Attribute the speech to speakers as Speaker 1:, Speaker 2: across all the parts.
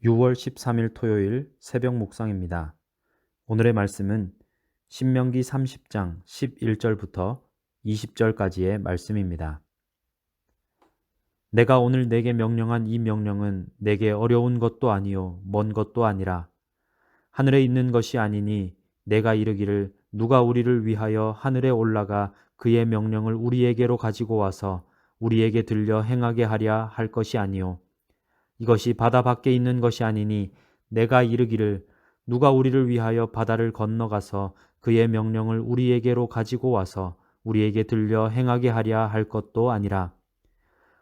Speaker 1: 6월 13일 토요일 새벽 묵상입니다. 오늘의 말씀은 신명기 30장 11절부터 20절까지의 말씀입니다. 내가 오늘 내게 명령한 이 명령은 내게 어려운 것도 아니요 먼 것도 아니라 하늘에 있는 것이 아니니 내가 이르기를 누가 우리를 위하여 하늘에 올라가 그의 명령을 우리에게로 가지고 와서 우리에게 들려 행하게 하랴 할 것이 아니요 이것이 바다 밖에 있는 것이 아니니 내가 이르기를 누가 우리를 위하여 바다를 건너가서 그의 명령을 우리에게로 가지고 와서 우리에게 들려 행하게 하랴 할 것도 아니라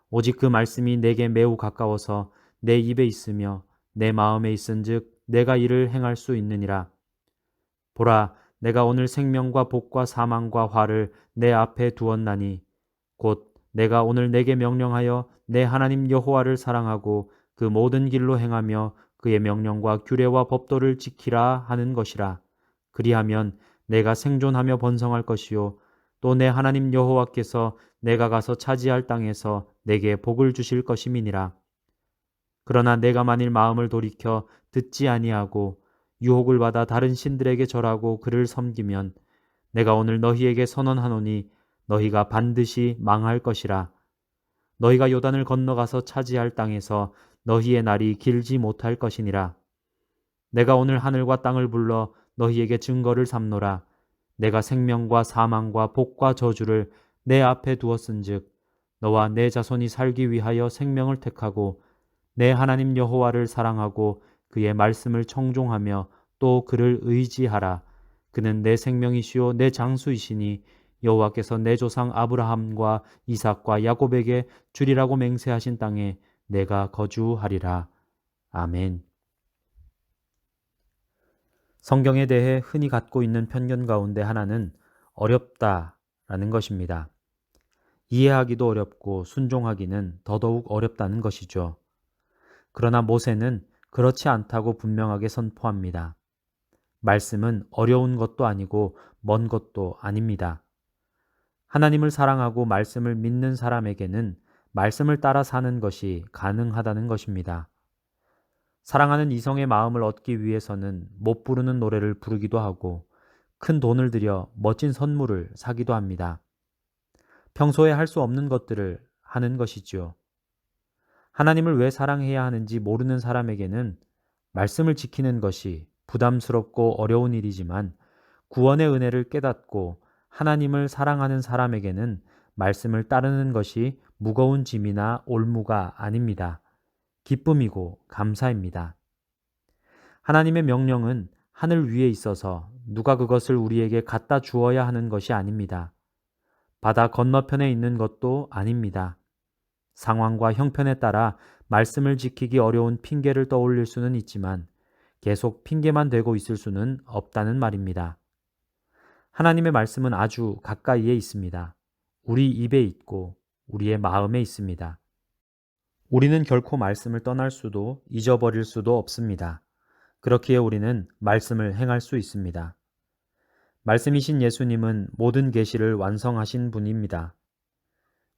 Speaker 1: 오직 그 말씀이 내게 매우 가까워서 내 입에 있으며 내 마음에 있은즉 내가 이를 행할 수 있느니라. 보라, 내가 오늘 생명과 복과 사망과 화를 내 앞에 두었나니 곧 내가 오늘 내게 명령하여 내 하나님 여호와를 사랑하고 그 모든 길로 행하며 그의 명령과 규례와 법도를 지키라 하는 것이라. 그리하면 내가 생존하며 번성할 것이요 또 내 하나님 여호와께서 내가 가서 차지할 땅에서 내게 복을 주실 것임이니라. 그러나 내가 만일 마음을 돌이켜 듣지 아니하고 유혹을 받아 다른 신들에게 절하고 그를 섬기면 내가 오늘 너희에게 선언하노니 너희가 반드시 망할 것이라. 너희가 요단을 건너가서 차지할 땅에서 너희의 날이 길지 못할 것이니라. 내가 오늘 하늘과 땅을 불러 너희에게 증거를 삼노라. 내가 생명과 사망과 복과 저주를 내 앞에 두었은즉 너와 내 자손이 살기 위하여 생명을 택하고 내 하나님 여호와를 사랑하고 그의 말씀을 청종하며 또 그를 의지하라. 그는 내 생명이시요 내 장수이시니 여호와께서 내 조상 아브라함과 이삭과 야곱에게 주리라고 맹세하신 땅에 내가 거주하리라. 아멘. 성경에 대해 흔히 갖고 있는 편견 가운데 하나는 어렵다라는 것입니다. 이해하기도 어렵고 순종하기는 더더욱 어렵다는 것이죠. 그러나 모세는 그렇지 않다고 분명하게 선포합니다. 말씀은 어려운 것도 아니고 먼 것도 아닙니다. 하나님을 사랑하고 말씀을 믿는 사람에게는 말씀을 따라 사는 것이 가능하다는 것입니다. 사랑하는 이성의 마음을 얻기 위해서는 못 부르는 노래를 부르기도 하고 큰 돈을 들여 멋진 선물을 사기도 합니다. 평소에 할 수 없는 것들을 하는 것이지요. 하나님을 왜 사랑해야 하는지 모르는 사람에게는 말씀을 지키는 것이 부담스럽고 어려운 일이지만 구원의 은혜를 깨닫고 하나님을 사랑하는 사람에게는 말씀을 따르는 것이 무거운 짐이나 올무가 아닙니다. 기쁨이고 감사입니다. 하나님의 명령은 하늘 위에 있어서 누가 그것을 우리에게 갖다 주어야 하는 것이 아닙니다. 바다 건너편에 있는 것도 아닙니다. 상황과 형편에 따라 말씀을 지키기 어려운 핑계를 떠올릴 수는 있지만 계속 핑계만 대고 있을 수는 없다는 말입니다. 하나님의 말씀은 아주 가까이에 있습니다. 우리 입에 있고 우리의 마음에 있습니다. 우리는 결코 말씀을 떠날 수도 잊어버릴 수도 없습니다. 그렇기에 우리는 말씀을 행할 수 있습니다. 말씀이신 예수님은 모든 계시를 완성하신 분입니다.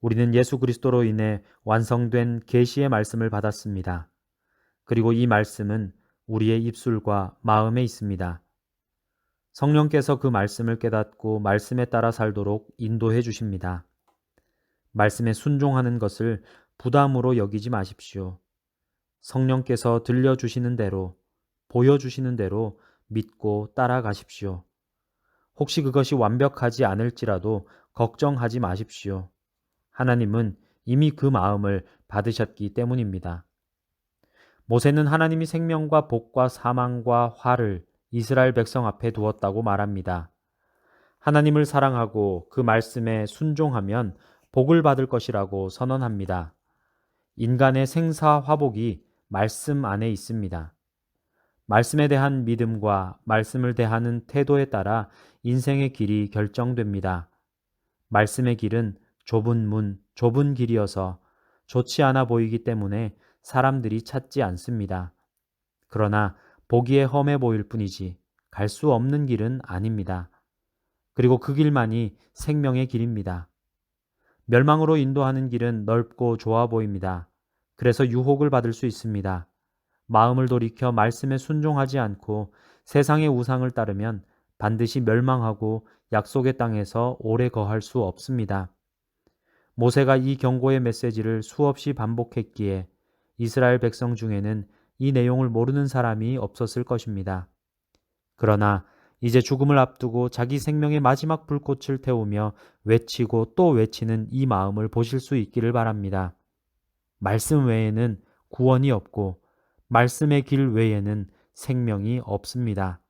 Speaker 1: 우리는 예수 그리스도로 인해 완성된 계시의 말씀을 받았습니다. 그리고 이 말씀은 우리의 입술과 마음에 있습니다. 성령께서 그 말씀을 깨닫고 말씀에 따라 살도록 인도해 주십니다. 말씀에 순종하는 것을 부담으로 여기지 마십시오. 성령께서 들려주시는 대로, 보여주시는 대로 믿고 따라가십시오. 혹시 그것이 완벽하지 않을지라도 걱정하지 마십시오. 하나님은 이미 그 마음을 받으셨기 때문입니다. 모세는 하나님이 생명과 복과 사망과 화를 이스라엘 백성 앞에 두었다고 말합니다. 하나님을 사랑하고 그 말씀에 순종하면 복을 받을 것이라고 선언합니다. 인간의 생사화복이 말씀 안에 있습니다. 말씀에 대한 믿음과 말씀을 대하는 태도에 따라 인생의 길이 결정됩니다. 말씀의 길은 좁은 문, 좁은 길이어서 좋지 않아 보이기 때문에 사람들이 찾지 않습니다. 그러나 보기에 험해 보일 뿐이지 갈 수 없는 길은 아닙니다. 그리고 그 길만이 생명의 길입니다. 멸망으로 인도하는 길은 넓고 좋아 보입니다. 그래서 유혹을 받을 수 있습니다. 마음을 돌이켜 말씀에 순종하지 않고 세상의 우상을 따르면 반드시 멸망하고 약속의 땅에서 오래 거할 수 없습니다. 모세가 이 경고의 메시지를 수없이 반복했기에 이스라엘 백성 중에는 이 내용을 모르는 사람이 없었을 것입니다. 그러나 이제 죽음을 앞두고 자기 생명의 마지막 불꽃을 태우며 외치고 또 외치는 이 마음을 보실 수 있기를 바랍니다. 말씀 외에는 구원이 없고 말씀의 길 외에는 생명이 없습니다.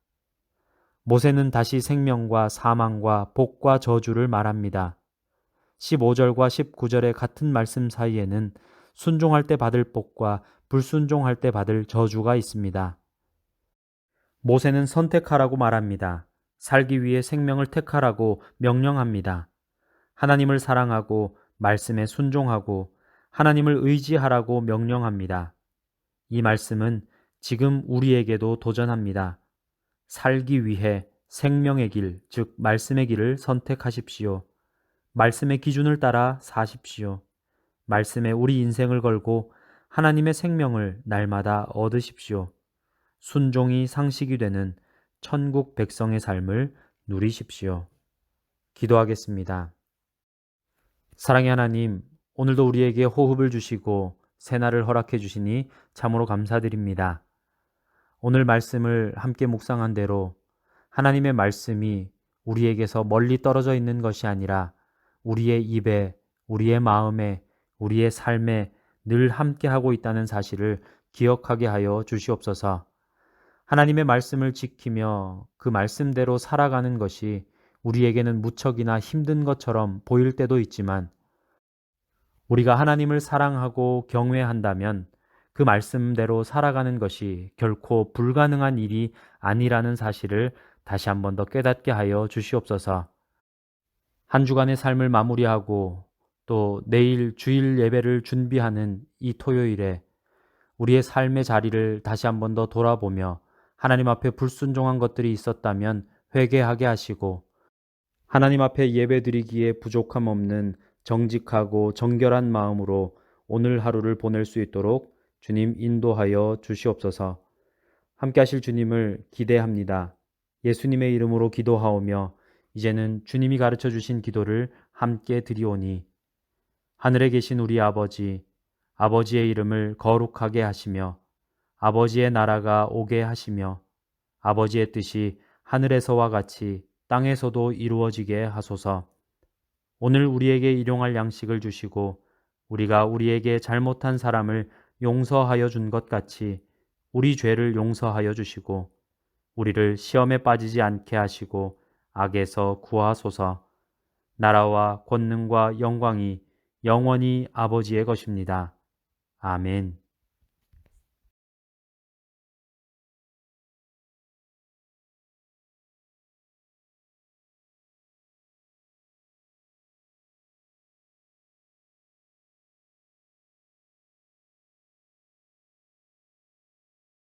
Speaker 1: 모세는 다시 생명과 사망과 복과 저주를 말합니다. 15절과 19절의 같은 말씀 사이에는 순종할 때 받을 복과 불순종할 때 받을 저주가 있습니다. 모세는 선택하라고 말합니다. 살기 위해 생명을 택하라고 명령합니다. 하나님을 사랑하고 말씀에 순종하고 하나님을 의지하라고 명령합니다. 이 말씀은 지금 우리에게도 도전합니다. 살기 위해 생명의 길, 즉 말씀의 길을 선택하십시오. 말씀의 기준을 따라 사십시오. 말씀에 우리 인생을 걸고 하나님의 생명을 날마다 얻으십시오. 순종이 상식이 되는 천국 백성의 삶을 누리십시오. 기도하겠습니다. 사랑의 하나님, 오늘도 우리에게 호흡을 주시고 새날을 허락해 주시니 참으로 감사드립니다. 오늘 말씀을 함께 묵상한 대로 하나님의 말씀이 우리에게서 멀리 떨어져 있는 것이 아니라 우리의 입에, 우리의 마음에, 우리의 삶에 늘 함께하고 있다는 사실을 기억하게 하여 주시옵소서. 하나님의 말씀을 지키며 그 말씀대로 살아가는 것이 우리에게는 무척이나 힘든 것처럼 보일 때도 있지만 우리가 하나님을 사랑하고 경외한다면 그 말씀대로 살아가는 것이 결코 불가능한 일이 아니라는 사실을 다시 한 번 더 깨닫게 하여 주시옵소서. 한 주간의 삶을 마무리하고 또 내일 주일 예배를 준비하는 이 토요일에 우리의 삶의 자리를 다시 한 번 더 돌아보며 하나님 앞에 불순종한 것들이 있었다면 회개하게 하시고 하나님 앞에 예배드리기에 부족함 없는 정직하고 정결한 마음으로 오늘 하루를 보낼 수 있도록 주님 인도하여 주시옵소서. 함께 하실 주님을 기대합니다. 예수님의 이름으로 기도하오며 이제는 주님이 가르쳐 주신 기도를 함께 드리오니 하늘에 계신 우리 아버지, 아버지의 이름을 거룩하게 하시며 아버지의 나라가 오게 하시며 아버지의 뜻이 하늘에서와 같이 땅에서도 이루어지게 하소서. 오늘 우리에게 일용할 양식을 주시고 우리가 우리에게 잘못한 사람을 용서하여 준 것 같이 우리 죄를 용서하여 주시고 우리를 시험에 빠지지 않게 하시고 악에서 구하소서. 나라와 권능과 영광이 영원히 아버지의 것입니다. 아멘.